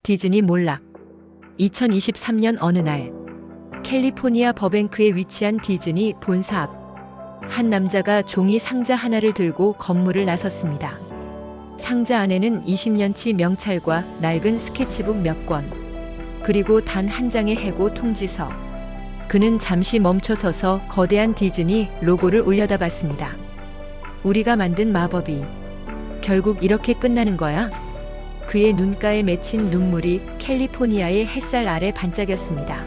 디즈니 몰락. 2023년 어느 날 캘리포니아 버뱅크에 위치한 디즈니 본사 앞 한 남자가 종이 상자 하나를 들고 건물을 나섰습니다. 상자 안에는 20년치 명찰과 낡은 스케치북 몇 권, 그리고 단 한 장의 해고 통지서. 그는 잠시 멈춰서서 거대한 디즈니 로고를 올려다봤습니다. 우리가 만든 마법이 결국 이렇게 끝나는 거야? 그의 눈가에 맺힌 눈물이 캘리포니아의 햇살 아래 반짝였습니다.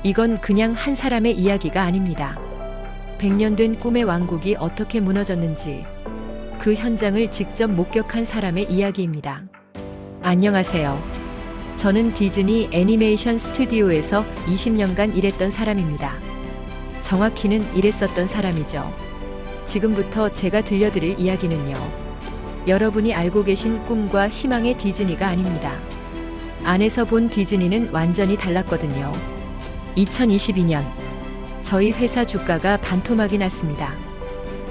이건 그냥 한 사람의 이야기가 아닙니다. 100년 된 꿈의 왕국이 어떻게 무너졌는지 그 현장을 직접 목격한 사람의 이야기입니다. 안녕하세요. 저는 디즈니 애니메이션 스튜디오에서 20년간 일했던 사람입니다. 정확히는 일했었던 사람이죠. 지금부터 제가 들려드릴 이야기는요, 여러분이 알고 계신 꿈과 희망의 디즈니가 아닙니다. 안에서 본 디즈니는 완전히 달랐거든요. 2022년 저희 회사 주가가 반토막이 났습니다.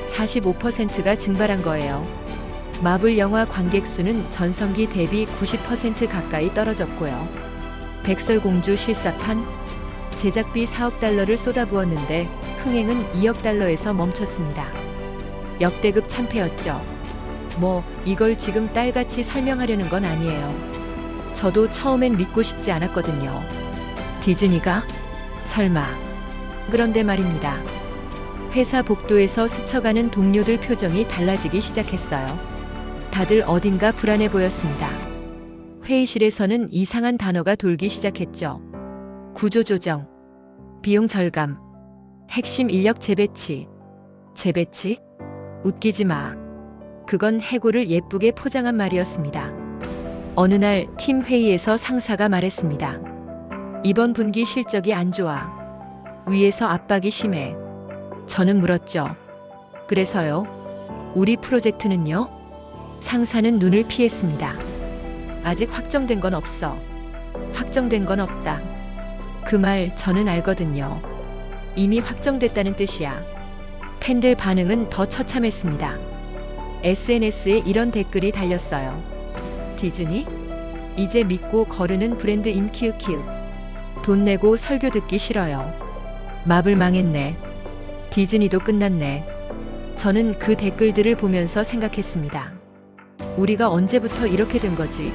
45%가 증발한 거예요. 마블 영화 관객 수는 전성기 대비 90% 가까이 떨어졌고요. 백설공주 실사판, 제작비 4억 달러를 쏟아부었는데 흥행은 2억 달러에서 멈췄습니다. 역대급 참패였죠. 이걸 지금 딸같이 설명하려는 건 아니에요. 저도 처음엔 믿고 싶지 않았거든요. 디즈니가? 설마. 그런데 말입니다. 회사 복도에서 스쳐가는 동료들 표정이 달라지기 시작했어요. 다들 어딘가 불안해 보였습니다. 회의실에서는 이상한 단어가 돌기 시작했죠. 구조조정, 비용 절감, 핵심 인력 재배치. 재배치? 웃기지 마. 그건 해고를 예쁘게 포장한 말이었습니다. 어느 날 팀 회의에서 상사가 말했습니다. 이번 분기 실적이 안 좋아. 위에서 압박이 심해. 저는 물었죠. 그래서요? 우리 프로젝트는요? 상사는 눈을 피했습니다. 아직 확정된 건 없어. 확정된 건 없다. 그 말 저는 알거든요. 이미 확정됐다는 뜻이야. 팬들 반응은 더 처참했습니다. SNS에 이런 댓글이 달렸어요. 디즈니? 이제 믿고 거르는 브랜드 임키우키우. 돈 내고 설교 듣기 싫어요. 마블 망했네. 디즈니도 끝났네. 저는 그 댓글들을 보면서 생각했습니다. 우리가 언제부터 이렇게 된 거지?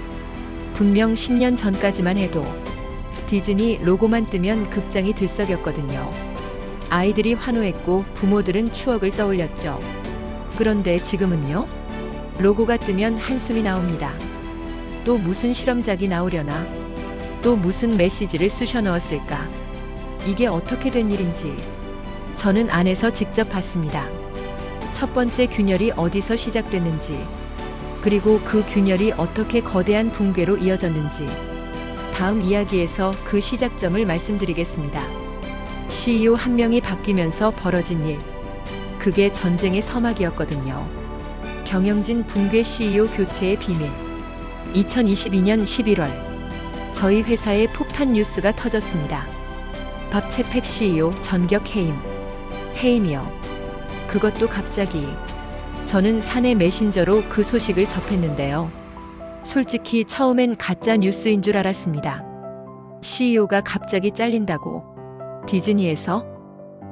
분명 10년 전까지만 해도 디즈니 로고만 뜨면 극장이 들썩였거든요. 아이들이 환호했고 부모들은 추억을 떠올렸죠. 그런데 지금은요? 로고가 뜨면 한숨이 나옵니다. 또 무슨 실험작이 나오려나? 또 무슨 메시지를 쑤셔 넣었을까? 이게 어떻게 된 일인지 저는 안에서 직접 봤습니다. 첫 번째 균열이 어디서 시작됐는지, 그리고 그 균열이 어떻게 거대한 붕괴로 이어졌는지 다음 이야기에서 그 시작점을 말씀드리겠습니다. CEO 한 명이 바뀌면서 벌어진 일. 그게 전쟁의 서막이었거든요. 경영진 붕괴 CEO 교체의 비밀. 2022년 11월 저희 회사에 폭탄 뉴스가 터졌습니다. 밥채팩 CEO 전격 해임. 해임이요. 그것도 갑자기. 저는 사내 메신저로 그 소식을 접했는데요. 솔직히 처음엔 가짜 뉴스인 줄 알았습니다. CEO가 갑자기 잘린다고. 디즈니에서?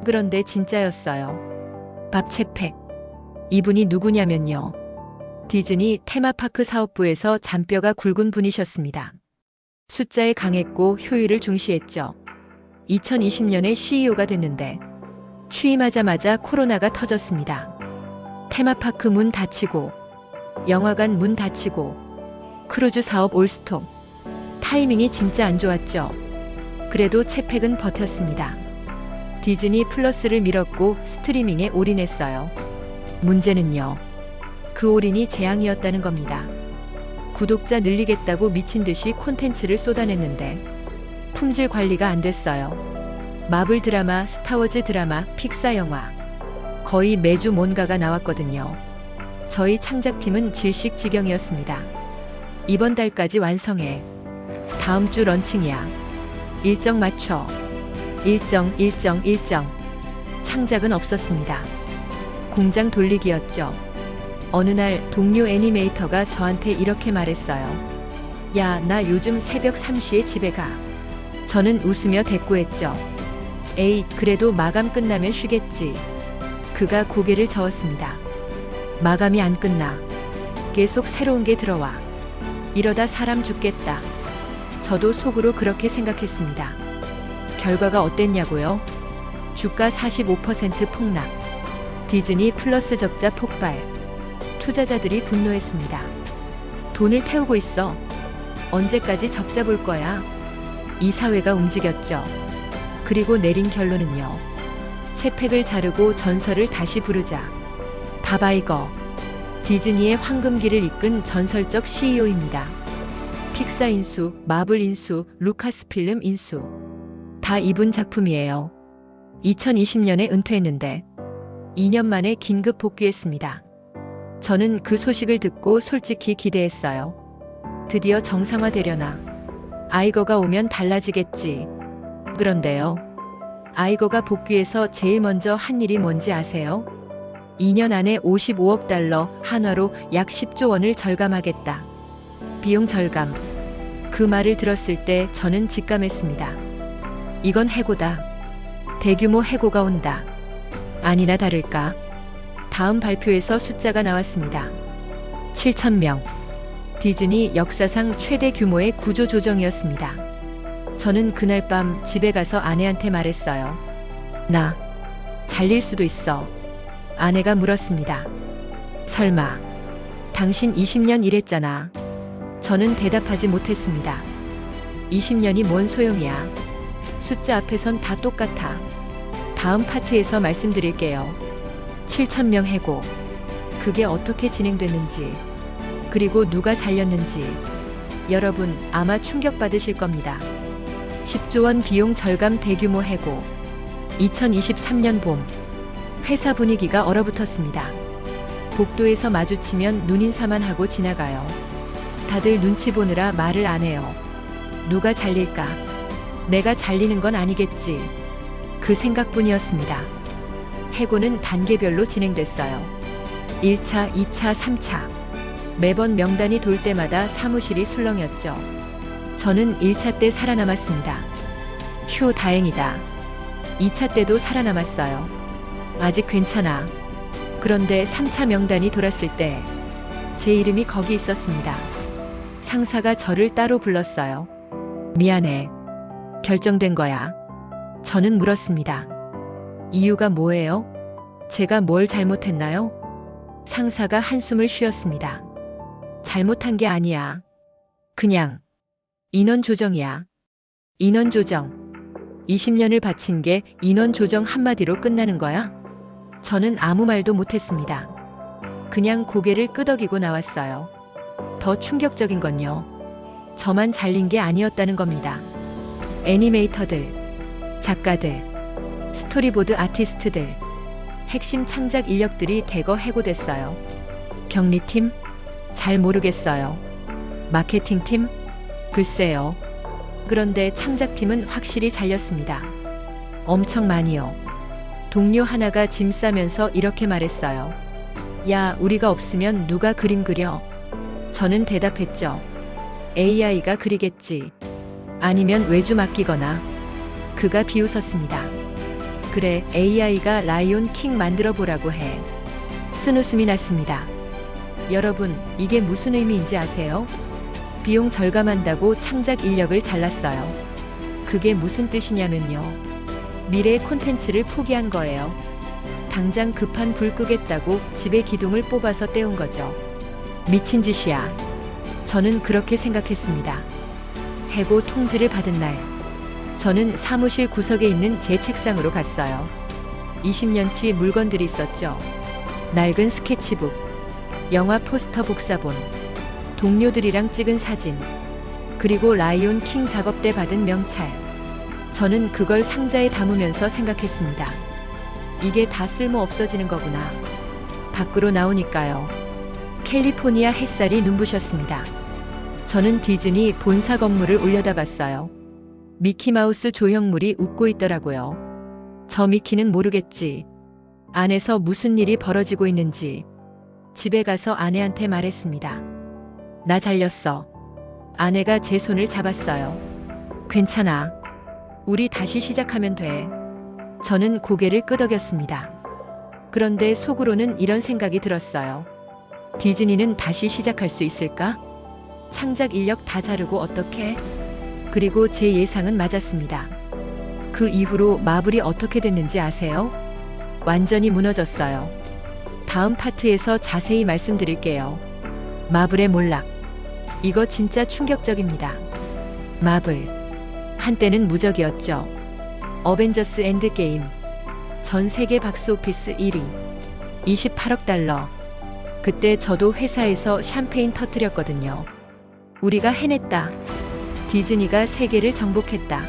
그런데 진짜였어요. 밥채팩. 이분이 누구냐면요. 디즈니 테마파크 사업부에서 잔뼈가 굵은 분이셨습니다. 숫자에 강했고 효율을 중시했죠. 2020년에 CEO가 됐는데 취임하자마자 코로나가 터졌습니다. 테마파크 문 닫히고, 영화관 문 닫히고, 크루즈 사업 올스톱. 타이밍이 진짜 안 좋았죠. 그래도 채팩은 버텼습니다. 디즈니 플러스를 밀었고 스트리밍에 올인했어요. 문제는요, 그 올인이 재앙이었다는 겁니다. 구독자 늘리겠다고 미친 듯이 콘텐츠를 쏟아냈는데 품질 관리가 안 됐어요. 마블 드라마, 스타워즈 드라마, 픽사 영화. 거의 매주 뭔가가 나왔거든요. 저희 창작팀은 질식지경이었습니다. 이번 달까지 완성해. 다음 주 런칭이야. 일정 맞춰. 일정. 창작은 없었습니다. 공장 돌리기였죠. 어느 날 동료 애니메이터가 저한테 이렇게 말했어요. 야, 나 요즘 새벽 3시에 집에 가. 저는 웃으며 대꾸했죠. 에이, 그래도 마감 끝나면 쉬겠지. 그가 고개를 저었습니다. 마감이 안 끝나. 계속 새로운 게 들어와. 이러다 사람 죽겠다. 저도 속으로 그렇게 생각했습니다. 결과가 어땠냐고요? 주가 45% 폭락. 디즈니 플러스 적자 폭발. 투자자들이 분노했습니다. 돈을 태우고 있어. 언제까지 적자 볼 거야? 이 사회가 움직였죠. 그리고 내린 결론은요. 채팩을 자르고 전설을 다시 부르자. 봐봐 이거. 디즈니의 황금기를 이끈 전설적 CEO입니다. 픽사 인수, 마블 인수, 루카스필름 인수. 다 이분 작품이에요. 2020년에 은퇴했는데 2년 만에 긴급 복귀했습니다. 저는 그 소식을 듣고 솔직히 기대했어요. 드디어 정상화되려나. 아이거가 오면 달라지겠지. 그런데요. 아이거가 복귀해서 제일 먼저 한 일이 뭔지 아세요? 2년 안에 55억 달러, 한화로 약 10조 원을 절감하겠다. 비용 절감. 그 말을 들었을 때 저는 직감했습니다. 이건 해고다. 대규모 해고가 온다. 아니나 다를까. 다음 발표에서 숫자가 나왔습니다. 7,000명. 디즈니 역사상 최대 규모의 구조 조정이었습니다. 저는 그날 밤 집에 가서 아내한테 말했어요. 나 잘릴 수도 있어. 아내가 물었습니다. 설마 당신 20년 일했잖아. 저는 대답하지 못했습니다. 20년이 뭔 소용이야. 숫자 앞에선 다 똑같아. 다음 파트에서 말씀드릴게요. 7,000명 해고. 그게 어떻게 진행됐는지, 그리고 누가 잘렸는지 여러분 아마 충격받으실 겁니다. 10조 원 비용 절감 대규모 해고. 2023년 봄. 회사 분위기가 얼어붙었습니다. 복도에서 마주치면 눈인사만 하고 지나가요. 다들 눈치 보느라 말을 안 해요. 누가 잘릴까? 내가 잘리는 건 아니겠지. 그 생각뿐이었습니다. 해고는 단계별로 진행됐어요. 1차, 2차, 3차. 매번 명단이 돌 때마다 사무실이 술렁였죠. 저는 1차 때 살아남았습니다. 휴, 다행이다. 2차 때도 살아남았어요. 아직 괜찮아. 그런데 3차 명단이 돌았을 때 제 이름이 거기 있었습니다. 상사가 저를 따로 불렀어요. 미안해. 결정된 거야. 저는 물었습니다. 이유가 뭐예요? 제가 뭘 잘못했나요? 상사가 한숨을 쉬었습니다. 잘못한 게 아니야. 그냥 인원 조정이야. 인원 조정. 20년을 바친 게 인원 조정 한마디로 끝나는 거야? 저는 아무 말도 못했습니다. 그냥 고개를 끄덕이고 나왔어요. 더 충격적인 건요. 저만 잘린 게 아니었다는 겁니다. 애니메이터들, 작가들, 스토리보드 아티스트들, 핵심 창작 인력들이 대거 해고됐어요. 격리팀? 잘 모르겠어요. 마케팅팀? 글쎄요. 그런데 창작팀은 확실히 잘렸습니다. 엄청 많이요. 동료 하나가 짐 싸면서 이렇게 말했어요. 야, 우리가 없으면 누가 그림 그려? 저는 대답했죠. AI가 그리겠지. 아니면 외주 맡기거나. 그가 비웃었습니다. 그래, AI가 라이온 킹 만들어 보라고 해. 쓴웃음이 났습니다. 여러분, 이게 무슨 의미인지 아세요? 비용 절감한다고 창작 인력을 잘랐어요. 그게 무슨 뜻이냐면요. 미래의 콘텐츠를 포기한 거예요. 당장 급한 불 끄겠다고 집에 기둥을 뽑아서 떼운 거죠. 미친 짓이야. 저는 그렇게 생각했습니다. 해고 통지를 받은 날, 저는 사무실 구석에 있는 제 책상으로 갔어요. 20년치 물건들이 있었죠. 낡은 스케치북, 영화 포스터 복사본, 동료들이랑 찍은 사진, 그리고 라이온 킹 작업 때 받은 명찰. 저는 그걸 상자에 담으면서 생각했습니다. 이게 다 쓸모 없어지는 거구나. 밖으로 나오니까요. 캘리포니아 햇살이 눈부셨습니다. 저는 디즈니 본사 건물을 올려다봤어요. 미키마우스 조형물이 웃고 있더라고요. 저 미키는 모르겠지. 안에서 무슨 일이 벌어지고 있는지. 집에 가서 아내한테 말했습니다. 나 잘렸어. 아내가 제 손을 잡았어요. 괜찮아. 우리 다시 시작하면 돼. 저는 고개를 끄덕였습니다. 그런데 속으로는 이런 생각이 들었어요. 디즈니는 다시 시작할 수 있을까? 창작 인력 다 자르고 어떻게? 그리고 제 예상은 맞았습니다. 그 이후로 마블이 어떻게 됐는지 아세요? 완전히 무너졌어요. 다음 파트에서 자세히 말씀드릴게요. 마블의 몰락. 이거 진짜 충격적입니다. 마블. 한때는 무적이었죠. 어벤져스 엔드게임. 전 세계 박스오피스 1위. 28억 달러. 그때 저도 회사에서 샴페인 터뜨렸거든요. 우리가 해냈다. 디즈니가 세계를 정복했다.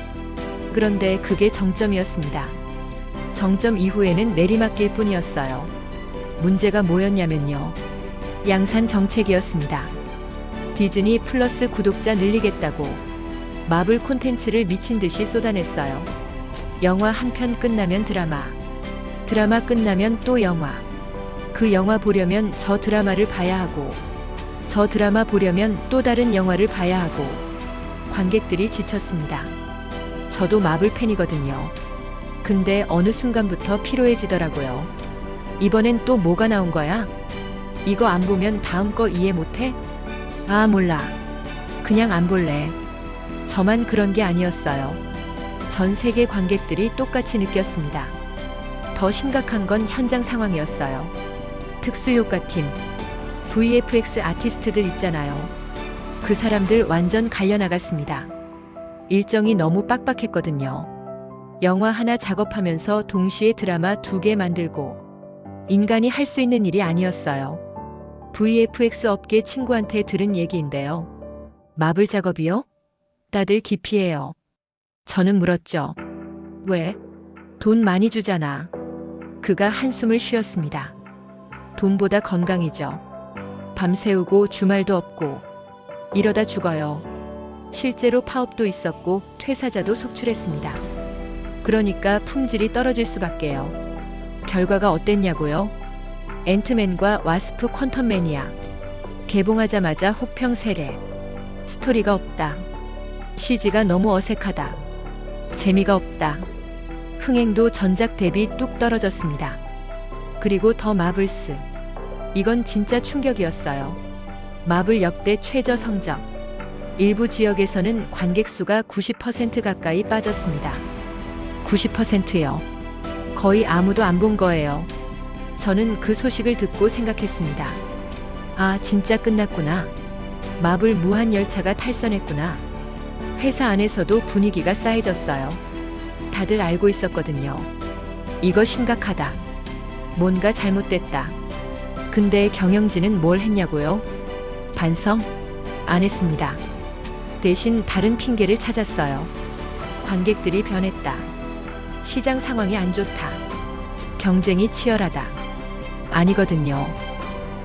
그런데 그게 정점이었습니다. 정점 이후에는 내리막길 뿐이었어요. 문제가 뭐였냐면요. 양산 정책이었습니다. 디즈니 플러스 구독자 늘리겠다고 마블 콘텐츠를 미친 듯이 쏟아냈어요. 영화 한 편 끝나면 드라마. 드라마 끝나면 또 영화. 그 영화 보려면 저 드라마를 봐야 하고, 저 드라마 보려면 또 다른 영화를 봐야 하고, 관객들이 지쳤습니다. 저도 마블 팬이거든요. 근데 어느 순간부터 피로해지더라고요. 이번엔 또 뭐가 나온 거야? 이거 안 보면 다음 거 이해 못해? 아, 몰라. 그냥 안 볼래. 저만 그런 게 아니었어요. 전 세계 관객들이 똑같이 느꼈습니다. 더 심각한 건 현장 상황이었어요. 특수효과팀, VFX 아티스트들 있잖아요. 그 사람들 완전 갈려나갔습니다. 일정이 너무 빡빡했거든요. 영화 하나 작업하면서 동시에 드라마 2개 만들고, 인간이 할 수 있는 일이 아니었어요. VFX 업계 친구한테 들은 얘기인데요. 마블 작업이요? 다들 기피해요. 저는 물었죠. 왜? 돈 많이 주잖아. 그가 한숨을 쉬었습니다. 돈보다 건강이죠. 밤새우고 주말도 없고 이러다 죽어요. 실제로 파업도 있었고 퇴사자도 속출했습니다. 그러니까 품질이 떨어질 수밖에요. 결과가 어땠냐고요? 앤트맨과 와스프 퀀텀매니아. 개봉하자마자 호평 세례. 스토리가 없다. CG가 너무 어색하다. 재미가 없다. 흥행도 전작 대비 뚝 떨어졌습니다. 그리고 더 마블스. 이건 진짜 충격이었어요. 마블 역대 최저 성적. 일부 지역에서는 관객 수가 90% 가까이 빠졌습니다. 90%요. 거의 아무도 안 본 거예요. 저는 그 소식을 듣고 생각했습니다. 아, 진짜 끝났구나. 마블 무한 열차가 탈선했구나. 회사 안에서도 분위기가 싸해졌어요. 다들 알고 있었거든요. 이거 심각하다. 뭔가 잘못됐다. 근데 경영진은 뭘 했냐고요? 반성? 안 했습니다. 대신 다른 핑계를 찾았어요. 관객들이 변했다. 시장 상황이 안 좋다. 경쟁이 치열하다. 아니거든요.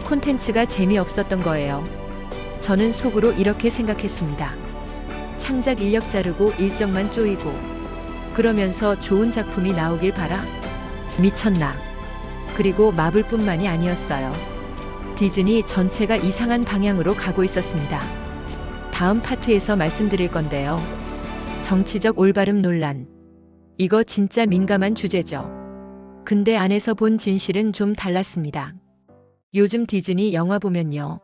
콘텐츠가 재미없었던 거예요. 저는 속으로 이렇게 생각했습니다. 창작 인력 자르고 일정만 쪼이고 그러면서 좋은 작품이 나오길 바라? 미쳤나? 그리고 마블뿐만이 아니었어요. 디즈니 전체가 이상한 방향으로 가고 있었습니다. 다음 파트에서 말씀드릴 건데요. 정치적 올바름 논란. 이거 진짜 민감한 주제죠. 근데 안에서 본 진실은 좀 달랐습니다. 요즘 디즈니 영화 보면요.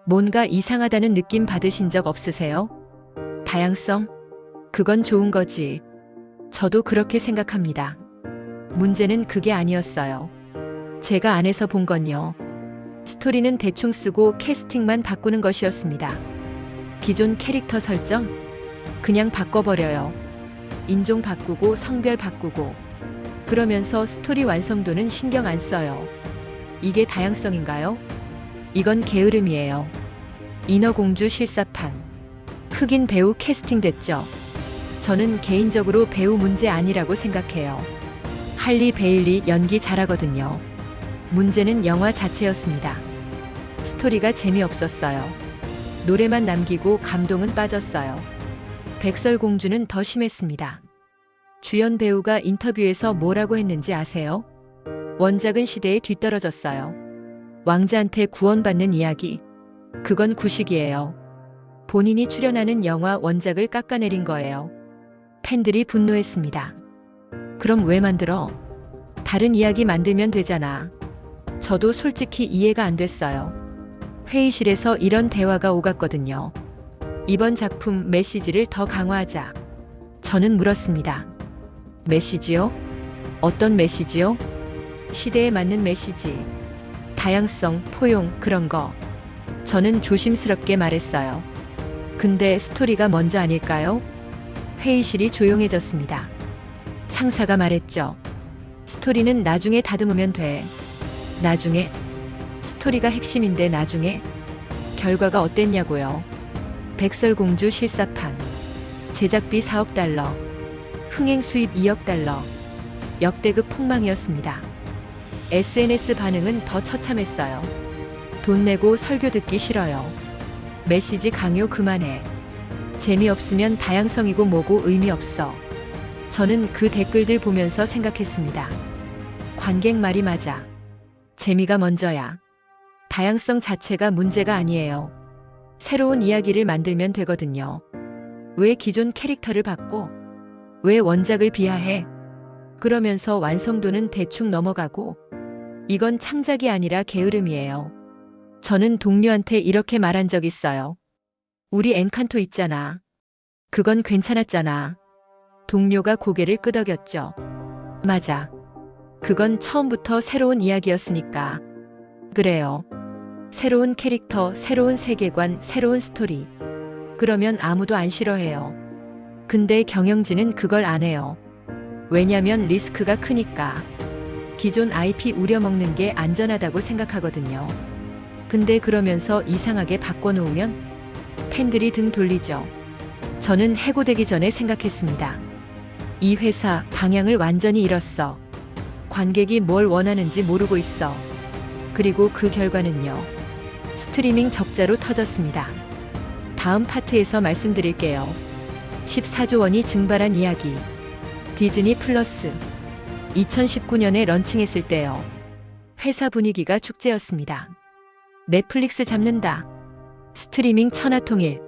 뭔가 이상하다는 느낌 받으신 적 없으세요? 다양성? 그건 좋은 거지. 저도 그렇게 생각합니다. 문제는 그게 아니었어요. 제가 안에서 본 건요. 스토리는 대충 쓰고 캐스팅만 바꾸는 것이었습니다. 기존 캐릭터 설정? 그냥 바꿔버려요. 인종 바꾸고 성별 바꾸고 그러면서 스토리 완성도는 신경 안 써요. 이게 다양성인가요? 이건 게으름이에요. 인어공주 실사판. 흑인 배우 캐스팅됐죠. 저는 개인적으로 배우 문제 아니라고 생각해요. 할리 베일리 연기 잘하거든요. 문제는 영화 자체였습니다. 스토리가 재미없었어요. 노래만 남기고 감동은 빠졌어요. 백설공주는 더 심했습니다. 주연 배우가 인터뷰에서 뭐라고 했는지 아세요? 원작은 시대에 뒤떨어졌어요. 왕자한테 구원받는 이야기. 그건 구식이에요. 본인이 출연하는 영화 원작을 깎아내린 거예요. 팬들이 분노했습니다. 그럼 왜 만들어? 다른 이야기 만들면 되잖아. 저도 솔직히 이해가 안 됐어요. 회의실에서 이런 대화가 오갔거든요. 이번 작품 메시지를 더 강화하자. 저는 물었습니다. 메시지요? 어떤 메시지요? 시대에 맞는 메시지. 다양성, 포용, 그런 거. 저는 조심스럽게 말했어요. 근데 스토리가 먼저 아닐까요? 회의실이 조용해졌습니다. 상사가 말했죠. 스토리는 나중에 다듬으면 돼. 나중에? 스토리가 핵심인데 나중에? 결과가 어땠냐고요? 백설공주 실사판. 제작비 4억 달러. 흥행 수입 2억 달러. 역대급 폭망이었습니다. SNS 반응은 더 처참했어요. 돈 내고 설교 듣기 싫어요. 메시지 강요 그만해. 재미없으면 다양성이고 뭐고 의미 없어. 저는 그 댓글들 보면서 생각했습니다. 관객 말이 맞아. 재미가 먼저야. 다양성 자체가 문제가 아니에요. 새로운 이야기를 만들면 되거든요. 왜 기존 캐릭터를 바꿔? 왜 원작을 비하해? 그러면서 완성도는 대충 넘어가고. 이건 창작이 아니라 게으름이에요. 저는 동료한테 이렇게 말한 적 있어요. 우리 엔칸토 있잖아. 그건 괜찮았잖아. 동료가 고개를 끄덕였죠. 맞아. 그건 처음부터 새로운 이야기였으니까. 그래요. 새로운 캐릭터, 새로운 세계관, 새로운 스토리. 그러면 아무도 안 싫어해요. 근데 경영진은 그걸 안 해요. 왜냐면 리스크가 크니까. 기존 IP 우려먹는 게 안전하다고 생각하거든요. 근데 그러면서 이상하게 바꿔놓으면 팬들이 등 돌리죠. 저는 해고되기 전에 생각했습니다. 이 회사 방향을 완전히 잃었어. 관객이 뭘 원하는지 모르고 있어. 그리고 그 결과는요. 스트리밍 적자로 터졌습니다. 다음 파트에서 말씀드릴게요. 14조 원이 증발한 이야기. 디즈니 플러스. 2019년에 런칭했을 때요. 회사 분위기가 축제였습니다. 넷플릭스 잡는다. 스트리밍 천하통일.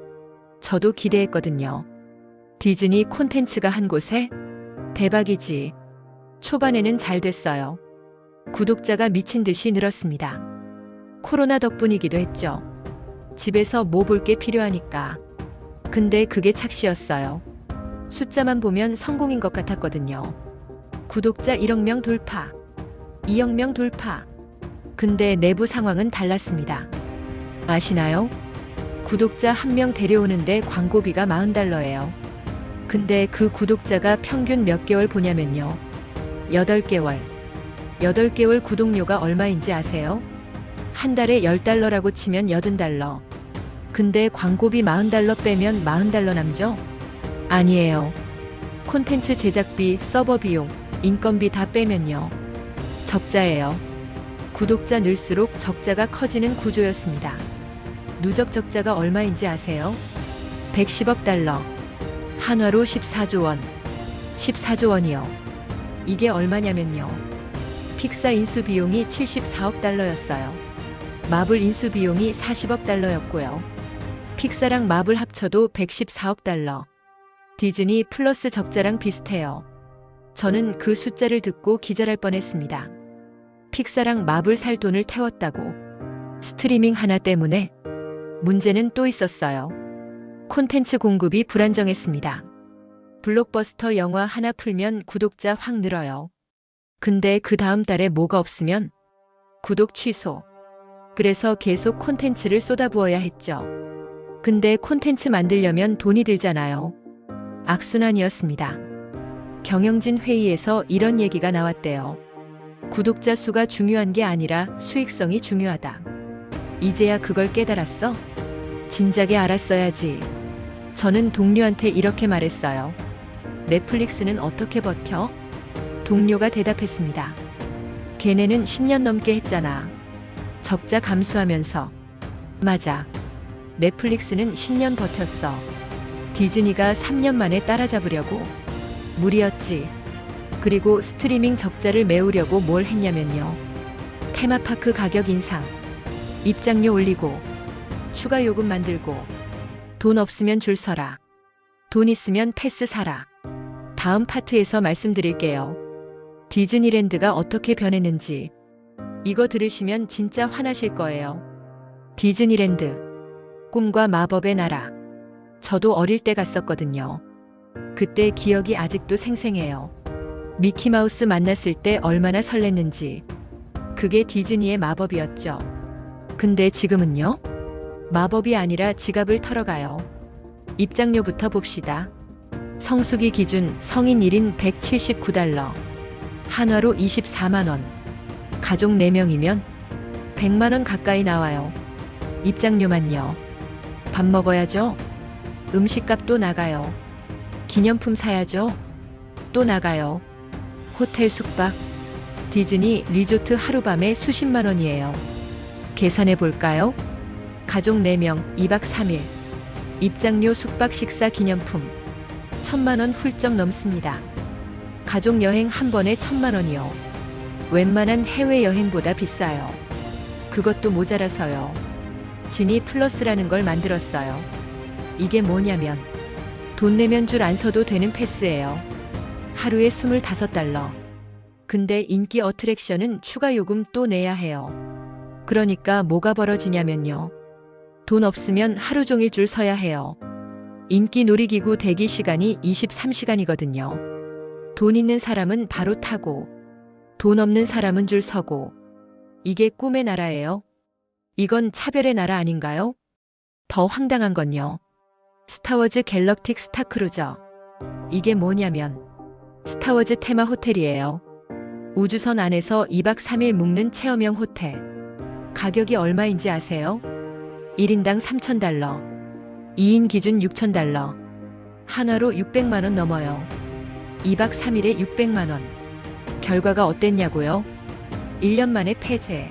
저도 기대했거든요. 디즈니 콘텐츠가 한 곳에? 대박이지. 초반에는 잘 됐어요. 구독자가 미친 듯이 늘었습니다. 코로나 덕분이기도 했죠. 집에서 뭐 볼 게 필요하니까. 근데 그게 착시였어요. 숫자만 보면 성공인 것 같았거든요. 구독자 1억 명 돌파. 2억 명 돌파. 근데 내부 상황은 달랐습니다. 아시나요? 구독자 1명 데려오는데 광고비가 40달러예요. 근데 그 구독자가 평균 몇 개월 보냐면요. 8개월. 8개월 구독료가 얼마인지 아세요? 한 달에 10달러라고 치면 80달러. 근데 광고비 40달러 빼면 40달러 남죠? 아니에요. 콘텐츠 제작비, 서버 비용, 인건비 다 빼면요. 적자예요. 구독자 늘수록 적자가 커지는 구조였습니다. 누적 적자가 얼마인지 아세요? 110억 달러. 한화로 14조 원. 14조 원이요. 이게 얼마냐면요. 픽사 인수 비용이 74억 달러였어요. 마블 인수 비용이 40억 달러였고요. 픽사랑 마블 합쳐도 114억 달러. 디즈니 플러스 적자랑 비슷해요. 저는 그 숫자를 듣고 기절할 뻔했습니다. 픽사랑 마블 살 돈을 태웠다고. 스트리밍 하나 때문에. 문제는 또 있었어요. 콘텐츠 공급이 불안정했습니다. 블록버스터 영화 하나 풀면 구독자 확 늘어요. 근데 그 다음 달에 뭐가 없으면 구독 취소. 그래서 계속 콘텐츠를 쏟아부어야 했죠. 근데 콘텐츠 만들려면 돈이 들잖아요. 악순환이었습니다. 경영진 회의에서 이런 얘기가 나왔대요. 구독자 수가 중요한 게 아니라 수익성이 중요하다. 이제야 그걸 깨달았어? 진작에 알았어야지. 저는 동료한테 이렇게 말했어요. 넷플릭스는 어떻게 버텨? 동료가 대답했습니다. 걔네는 10년 넘게 했잖아. 적자 감수하면서. 맞아. 넷플릭스는 10년 버텼어. 디즈니가 3년 만에 따라잡으려고. 무리였지. 그리고 스트리밍 적자를 메우려고 뭘 했냐면요. 테마파크 가격 인상. 입장료 올리고. 추가 요금 만들고. 돈 없으면 줄 서라. 돈 있으면 패스 사라. 다음 파트에서 말씀드릴게요. 디즈니랜드가 어떻게 변했는지. 이거 들으시면 진짜 화나실 거예요. 디즈니랜드. 꿈과 마법의 나라. 저도 어릴 때 갔었거든요. 그때 기억이 아직도 생생해요. 미키마우스 만났을 때 얼마나 설렜는지. 그게 디즈니의 마법이었죠. 근데 지금은요? 마법이 아니라 지갑을 털어가요. 입장료부터 봅시다. 성수기 기준 성인 1인 179달러. 한화로 24만원. 가족 4명이면 100만원 가까이 나와요. 입장료만요. 밥 먹어야죠. 음식값도 나가요. 기념품 사야죠. 또 나가요. 호텔 숙박. 디즈니 리조트 하룻밤에 수십만 원이에요. 계산해 볼까요? 가족 4명 2박 3일. 입장료 숙박 식사 기념품. 1000만 원 훌쩍 넘습니다. 가족 여행 한 번에 1000만 원이요. 웬만한 해외여행보다 비싸요. 그것도 모자라서요. 지니 플러스라는 걸 만들었어요. 이게 뭐냐면 돈 내면 줄 안 서도 되는 패스예요. 하루에 25달러. 근데 인기 어트랙션은 추가 요금 또 내야 해요. 그러니까 뭐가 벌어지냐면요. 돈 없으면 하루 종일 줄 서야 해요. 인기 놀이기구 대기 시간이 23시간이거든요. 돈 있는 사람은 바로 타고, 돈 없는 사람은 줄 서고. 이게 꿈의 나라예요. 이건 차별의 나라 아닌가요? 더 황당한 건요. 스타워즈 갤럭틱 스타크루저. 이게 뭐냐면 스타워즈 테마 호텔이에요. 우주선 안에서 2박 3일 묵는 체험형 호텔. 가격이 얼마인지 아세요? 1인당 3,000달러. 2인 기준 6,000달러. 한화로 600만 원 넘어요. 2박 3일에 600만 원. 결과가 어땠냐고요? 1년 만에 폐쇄.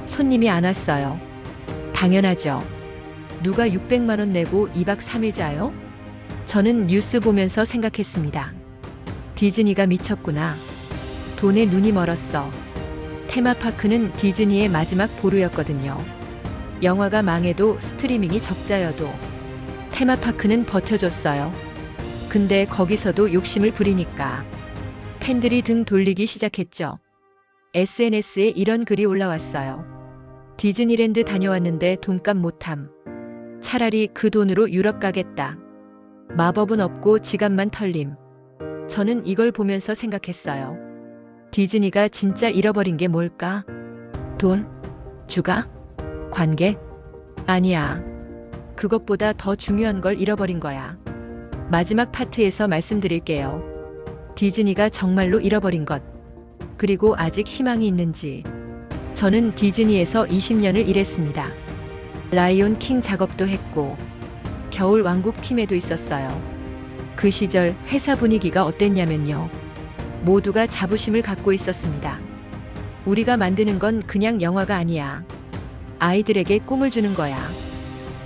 손님이 안 왔어요. 당연하죠. 누가 600만 원 내고 2박 3일 자요? 저는 뉴스 보면서 생각했습니다. 디즈니가 미쳤구나. 돈에 눈이 멀었어. 테마파크는 디즈니의 마지막 보루였거든요. 영화가 망해도 스트리밍이 적자여도 테마파크는 버텨줬어요. 근데 거기서도 욕심을 부리니까 팬들이 등 돌리기 시작했죠. SNS에 이런 글이 올라왔어요. 디즈니랜드 다녀왔는데 돈값 못함. 차라리 그 돈으로 유럽 가겠다. 마법은 없고 지갑만 털림. 저는 이걸 보면서 생각했어요. 디즈니가 진짜 잃어버린 게 뭘까? 돈? 주가? 관계? 아니야. 그것보다 더 중요한 걸 잃어버린 거야. 마지막 파트에서 말씀드릴게요. 디즈니가 정말로 잃어버린 것. 그리고 아직 희망이 있는지. 저는 디즈니에서 20년을 일했습니다. 라이온 킹 작업도 했고 겨울 왕국 팀에도 있었어요. 그 시절 회사 분위기가 어땠냐면요. 모두가 자부심을 갖고 있었습니다. 우리가 만드는 건 그냥 영화가 아니야. 아이들에게 꿈을 주는 거야.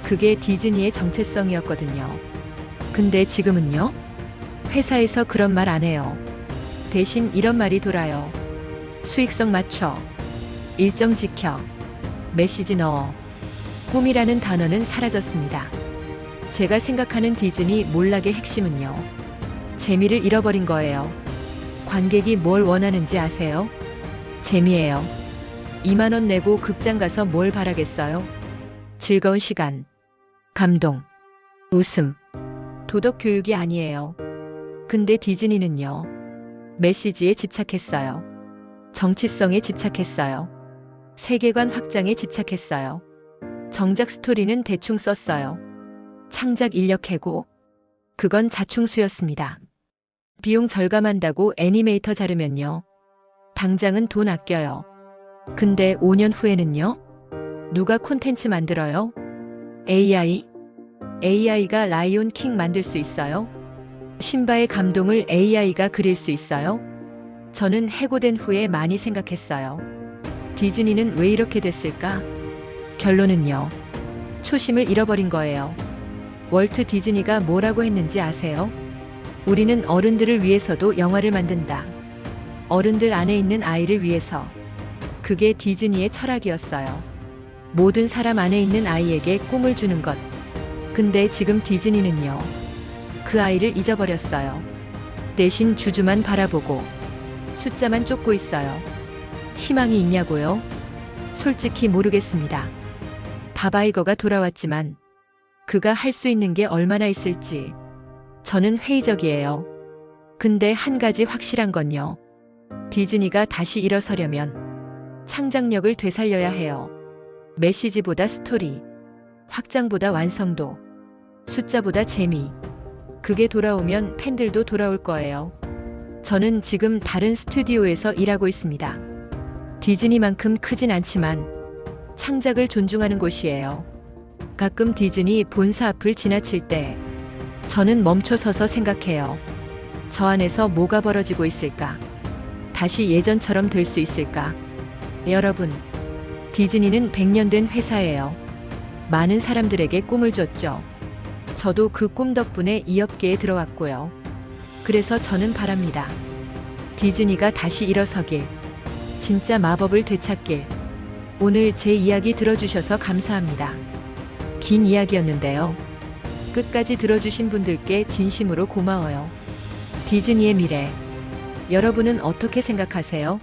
그게 디즈니의 정체성이었거든요. 근데 지금은요? 회사에서 그런 말 안 해요. 대신 이런 말이 돌아요. 수익성 맞춰. 일정 지켜. 메시지 넣어. 꿈이라는 단어는 사라졌습니다. 제가 생각하는 디즈니 몰락의 핵심은요. 재미를 잃어버린 거예요. 관객이 뭘 원하는지 아세요? 재미예요. 2만 원 내고 극장 가서 뭘 바라겠어요? 즐거운 시간, 감동, 웃음, 도덕 교육이 아니에요. 근데 디즈니는요. 메시지에 집착했어요. 정치성에 집착했어요. 세계관 확장에 집착했어요. 정작 스토리는 대충 썼어요. 창작 인력 해고. 그건 자충수였습니다. 비용 절감한다고 애니메이터 자르면요. 당장은 돈 아껴요. 근데 5년 후에는요? 누가 콘텐츠 만들어요? AI? AI가 라이온 킹 만들 수 있어요? 심바의 감동을 AI가 그릴 수 있어요? 저는 해고된 후에 많이 생각했어요. 디즈니는 왜 이렇게 됐을까? 결론은요. 초심을 잃어버린 거예요. 월트 디즈니가 뭐라고 했는지 아세요? 우리는 어른들을 위해서도 영화를 만든다. 어른들 안에 있는 아이를 위해서. 그게 디즈니의 철학이었어요. 모든 사람 안에 있는 아이에게 꿈을 주는 것. 근데 지금 디즈니는요. 그 아이를 잊어버렸어요. 대신 주주만 바라보고 숫자만 쫓고 있어요. 희망이 있냐고요? 솔직히 모르겠습니다. 바바이거가 돌아왔지만 그가 할 수 있는 게 얼마나 있을지 저는 회의적이에요. 근데 한 가지 확실한 건요. 디즈니가 다시 일어서려면 창작력을 되살려야 해요. 메시지보다 스토리, 확장보다 완성도, 숫자보다 재미. 그게 돌아오면 팬들도 돌아올 거예요. 저는 지금 다른 스튜디오에서 일하고 있습니다. 디즈니만큼 크진 않지만 창작을 존중하는 곳이에요. 가끔 디즈니 본사 앞을 지나칠 때 저는 멈춰서서 생각해요. 저 안에서 뭐가 벌어지고 있을까? 다시 예전처럼 될 수 있을까? 여러분, 디즈니는 100년 된 회사예요. 많은 사람들에게 꿈을 줬죠. 저도 그 꿈 덕분에 이 업계에 들어왔고요. 그래서 저는 바랍니다. 디즈니가 다시 일어서길, 진짜 마법을 되찾길. 오늘 제 이야기 들어주셔서 감사합니다. 긴 이야기였는데요. 끝까지 들어주신 분들께 진심으로 고마워요. 디즈니의 미래, 여러분은 어떻게 생각하세요?